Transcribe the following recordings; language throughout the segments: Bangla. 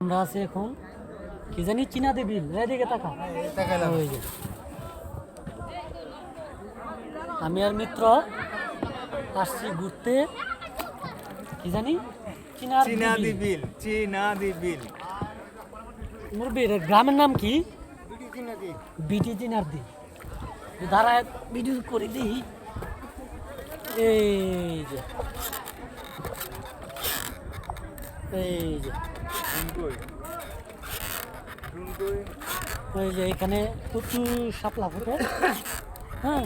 আমরা আছি এখন কি জানি চীনা দেবী এদিকে তাকা ওই যে আমি আর মিত্র আসছি ঘুরতে কি জানি মুরবির গ্রামের নাম কি বিটি চিনার দি ধারায় ভিডিও করে দিই এই যে ওই যে এখানে প্রচুর শাপলা ফুটে হ্যাঁ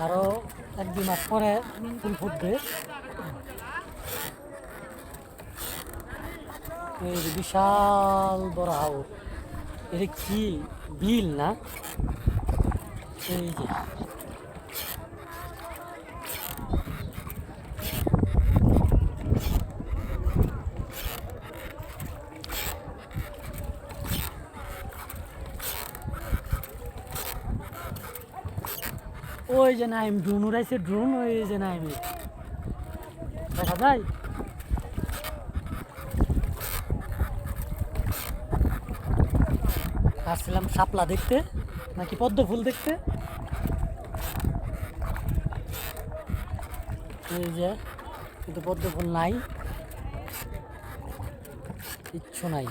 আরো 1-2 মাস পরে ফুল ফুটবে এই যে বিশাল বড় হাওর এটা কি বিল না এই যে ওই যে নাইম ড্রোন উড়াইছে ড্রোন ওই যে নাইম দেখা যায় আসছিলাম শাপলা দেখতে নাকি পদ্ম ফুল দেখতে এই যে কিন্তু পদ্ম ফুল নাই কিচ্ছু নাই